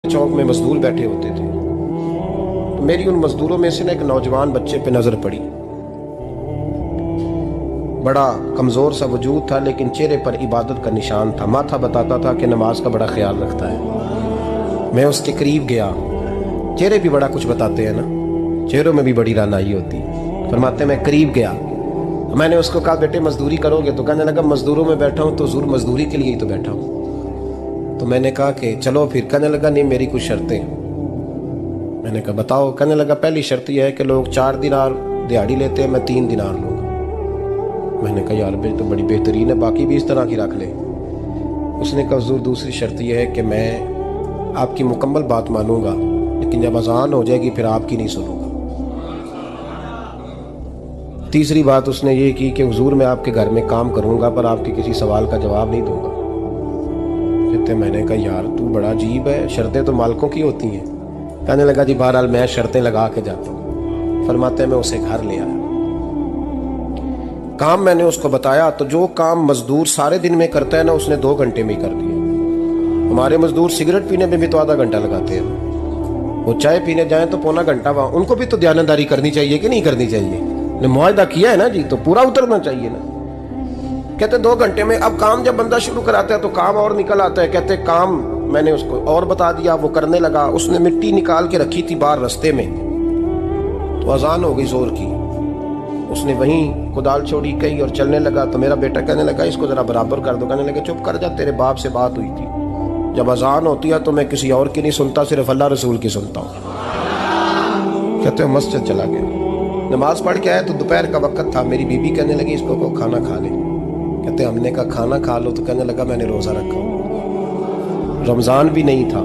चौक में मजदूर बैठे होते थे, तो मेरी उन मजदूरों में से ना एक नौजवान बच्चे पे नजर पड़ी। बड़ा कमजोर सा वजूद था, लेकिन चेहरे पर इबादत का निशान था। माथा बताता था कि नमाज का बड़ा ख्याल रखता है। मैं उसके करीब गया। चेहरे भी बड़ा कुछ बताते हैं ना, चेहरों में भी बड़ी रानाई होती है। फरमाते मैं करीब गया, मैंने उसको कहा बेटे मजदूरी करोगे? तो कहने लगा मजदूरों में बैठा हूँ तो जरूर मजदूरी के लिए ही तो बैठा हूँ। तो मैंने कहा कि चलो फिर। कहने लगा नहीं, मेरी कुछ शर्तें। मैंने कहा बताओ? कहने लगा पहली शर्त यह है कि लोग 4 दिनार दिहाड़ी लेते हैं, मैं 3 दिनार लूँगा। मैंने कहा यार तो बड़ी बेहतरीन है, बाकी भी इस तरह की रख ले। उसने कहा हुजूर दूसरी शर्त यह है कि मैं आपकी मुकम्मल बात मानूंगा, लेकिन जब अजान हो जाएगी फिर आपकी नहीं सुनूंगा। तीसरी बात उसने ये की कि हुजूर मैं आपके घर में काम करूंगा पर आपके किसी सवाल का जवाब नहीं दूंगा। कहते मैंने कहा यार तू बड़ा अजीब है, शर्तें तो मालिकों की होती हैं। कहने लगा जी बहरहाल मैं शर्तें लगा के जाता हूँ। फरमाते मैं उसे घर ले आया। काम मैंने उसको बताया, तो जो काम मजदूर सारे दिन में करता है ना, उसने 2 घंटे में ही कर दिया। हमारे मजदूर सिगरेट पीने में भी तो आधा घंटा लगाते हैं, वो चाय पीने जाएं तो पौना घंटा। वहाँ उनको भी तो दयानतदारी करनी चाहिए कि नहीं करनी चाहिए? ने मुआहदा किया है ना जी, तो पूरा उतरना चाहिए ना। कहते 2 घंटे में। अब काम जब बंदा शुरू कराता है तो काम और निकल आता है। कहते काम मैंने उसको और बता दिया, वो करने लगा। उसने मिट्टी निकाल के रखी थी बाहर रास्ते में, तो अजान हो गई जोर की। उसने वहीं कुदाल छोड़ी कही और चलने लगा। तो मेरा बेटा कहने लगा इसको जरा बराबर कर दो। कहने लगा चुप कर जा, तेरे बाप से बात हुई थी, जब अजान होती है तो मैं किसी और की नहीं सुनता, सिर्फ अल्लाह रसूल की सुनता हूँ। कहते हो मस्जिद चला गया, नमाज पढ़ के आया तो दोपहर का वक्त था। मेरी बीबी कहने लगी इसको को खाना खा ले। कहते हमने कहा खाना खा लो। तो कहने लगा मैंने रोज़ा रखा, रमज़ान भी नहीं था।